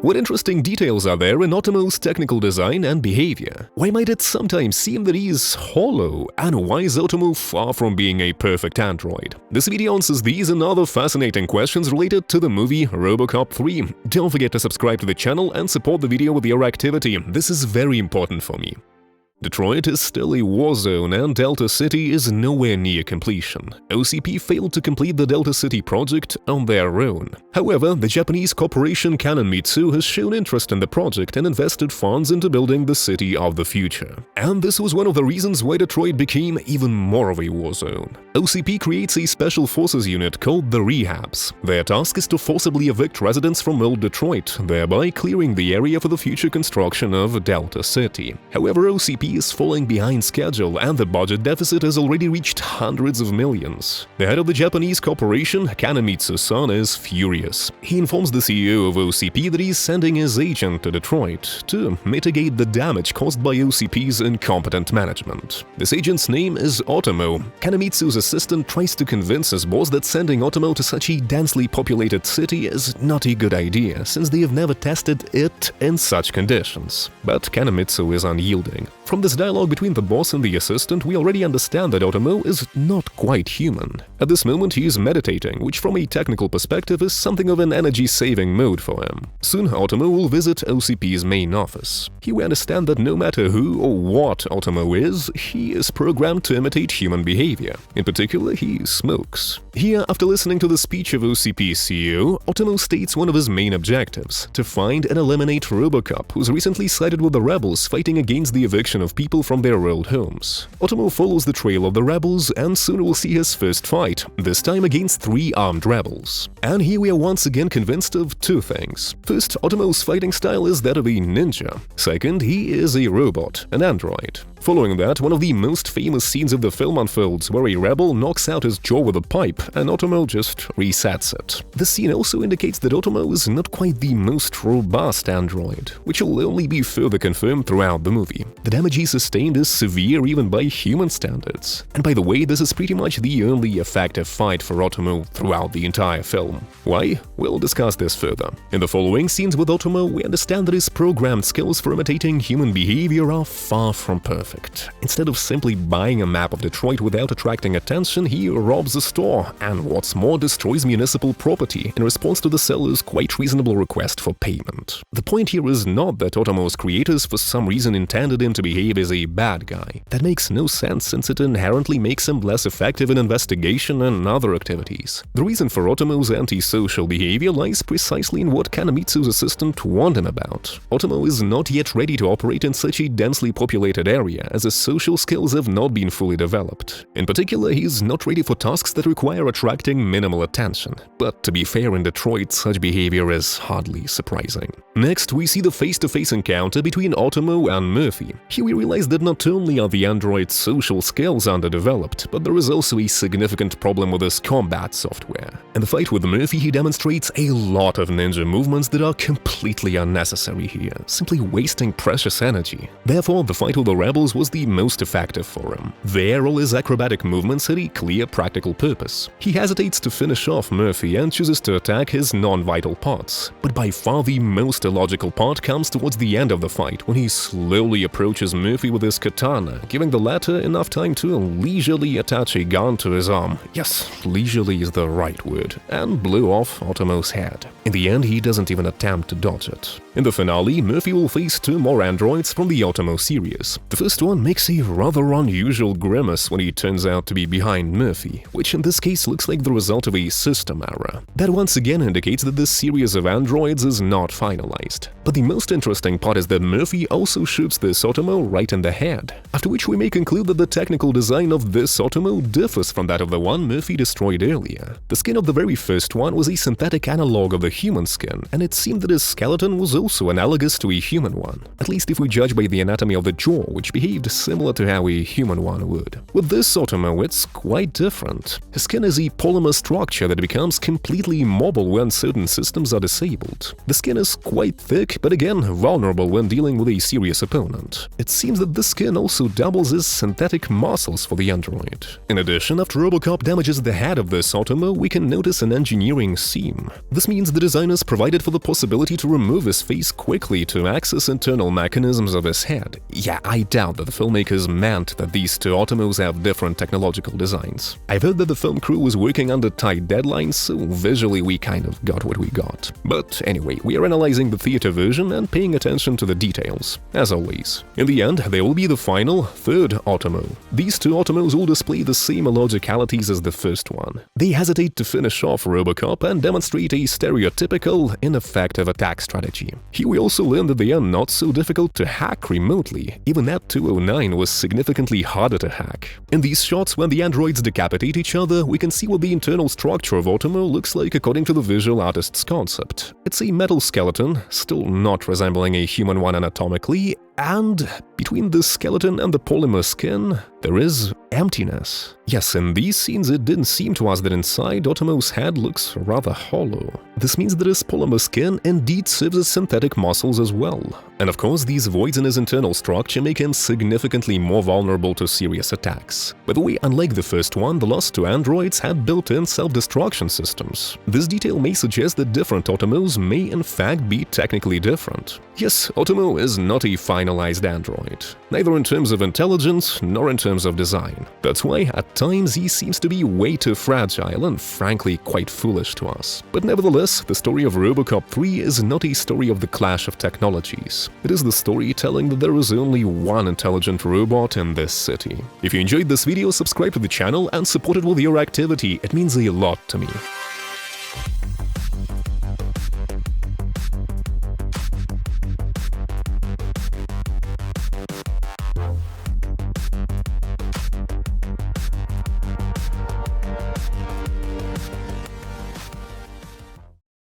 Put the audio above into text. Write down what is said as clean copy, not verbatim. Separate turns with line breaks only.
What interesting details are there in Otomo's technical design and behavior? Why might it sometimes seem that he is hollow? And why is Otomo far from being a perfect android? This video answers these and other fascinating questions related to the movie RoboCop 3. Don't forget to subscribe to the channel and support the video with your activity. This is very important for me. Detroit is still a war zone and Delta City is nowhere near completion. OCP failed to complete the Delta City project on their own. However, the Japanese corporation Kananmitsu has shown interest in the project and invested funds into building the city of the future. And this was one of the reasons why Detroit became even more of a war zone. OCP creates a special forces unit called the Rehabs. Their task is to forcibly evict residents from old Detroit, thereby clearing the area for the future construction of Delta City. However, OCP is falling behind schedule and the budget deficit has already reached hundreds of millions. The head of the Japanese corporation, Kananmitsu-san, is furious. He informs the CEO of OCP that he's sending his agent to Detroit to mitigate the damage caused by OCP's incompetent management. This agent's name is Otomo. Kananmitsu's assistant tries to convince his boss that sending Otomo to such a densely populated city is not a good idea, since they have never tested it in such conditions. But Kananmitsu is unyielding. From this dialogue between the boss and the assistant, we already understand that Otomo is not quite human. At this moment, he is meditating, which from a technical perspective is something of an energy-saving mode for him. Soon, Otomo will visit OCP's main office. Here we understand that no matter who or what Otomo is, he is programmed to imitate human behavior. In particular, he smokes. Here, after listening to the speech of OCP's CEO, Otomo states one of his main objectives: to find and eliminate RoboCop, who's recently sided with the rebels fighting against the eviction of people from their old homes. Otomo follows the trail of the rebels and soon will see his first fight, this time against 3 armed rebels. And here we are once again convinced of 2 things. First, Otomo's fighting style is that of a ninja. Second, he is a robot, an android. Following that, one of the most famous scenes of the film unfolds, where a rebel knocks out his jaw with a pipe and Otomo just resets it. This scene also indicates that Otomo is not quite the most robust android, which will only be further confirmed throughout the movie. The damage he sustained is severe even by human standards. And by the way, this is pretty much the only effective fight for Otomo throughout the entire film. Why? We'll discuss this further. In the following scenes with Otomo, we understand that his programmed skills for imitating human behavior are far from perfect. Instead of simply buying a map of Detroit without attracting attention, he robs a store and, what's more, destroys municipal property in response to the seller's quite reasonable request for payment. The point here is not that Otomo's creators for some reason intended him to behave as a bad guy. That makes no sense, since it inherently makes him less effective in investigation and other activities. The reason for Otomo's antisocial behavior lies precisely in what Kananmitsu's assistant warned him about. Otomo is not yet ready to operate in such a densely populated area, as his social skills have not been fully developed. In particular, he's not ready for tasks that require attracting minimal attention. But to be fair, in Detroit, such behavior is hardly surprising. Next, we see the face-to-face encounter between Otomo and Murphy. Here we realize that not only are the android's social skills underdeveloped, but there is also a significant problem with his combat software. In the fight with Murphy, he demonstrates a lot of ninja movements that are completely unnecessary here, simply wasting precious energy. Therefore, the fight with the rebels was the most effective for him. There, all his acrobatic movements had a clear practical purpose. He hesitates to finish off Murphy and chooses to attack his non-vital parts. But by far the most illogical part comes towards the end of the fight, when he slowly approaches Murphy with his katana, giving the latter enough time to leisurely attach a gun to his arm. Yes, leisurely is the right word, and blew off Otomo's head. In the end, he doesn't even attempt to dodge it. In the finale, Murphy will face 2 more androids from the Otomo series. The first one makes a rather unusual grimace when he turns out to be behind Murphy, which in this case looks like the result of a system error. That once again indicates that this series of androids is not finalized. But the most interesting part is that Murphy also shoots this Otomo right in the head, after which we may conclude that the technical design of this Otomo differs from that of the one Murphy destroyed earlier. The skin of the very first one was a synthetic analog of the human skin, and it seemed that his skeleton was also analogous to a human one, at least if we judge by the anatomy of the jaw, which behaved similar to how a human one would. With this Otomo, it's quite different. His skin is a polymer structure that becomes completely immobile when certain systems are disabled. The skin is quite thick, but again vulnerable when dealing with a serious opponent. It seems that the skin also doubles as synthetic muscles for the android. In addition, after RoboCop damages the head of this Otomo, we can notice an engineering seam. This means the designers provided for the possibility to remove his face quickly to access internal mechanisms of his head. Yeah, I doubt that the filmmakers meant that these two Otomos have different technological designs. I've heard that the film crew was working under tight deadlines, so visually we kind of got what we got. But anyway, we are analyzing the theater version and paying attention to the details, as always. In the end, there will be the final, third Otomo. These two Otomos will display the same illogicalities as the first one. They hesitate to finish off RoboCop and demonstrate a stereotypical, ineffective attack strategy. Here we also learn that they are not so difficult to hack remotely. Even at 209 was significantly harder to hack. In these shots, when the androids decapitate each other, we can see what the internal structure of Otomo looks like according to the visual artist's concept. It's a metal skeleton, still not resembling a human one anatomically, and between the skeleton and the polymer skin, there is emptiness. Yes, in these scenes it didn't seem to us that inside Otomo's head looks rather hollow. This means that his polymer skin indeed serves as synthetic muscles as well. And of course, these voids in his internal structure make him significantly more vulnerable to serious attacks. By the way, unlike the first one, the last two androids had built-in self-destruction systems. This detail may suggest that different Otomos may in fact be technically different. Yes, Otomo is not a finalized android, neither in terms of intelligence nor in terms of design. That's why at times he seems to be way too fragile and frankly quite foolish to us. But nevertheless, the story of RoboCop 3 is not a story of the clash of technologies. It is the story telling that there is only one intelligent robot in this city. If you enjoyed this video, subscribe to the channel and support it with your activity, it means a lot to me.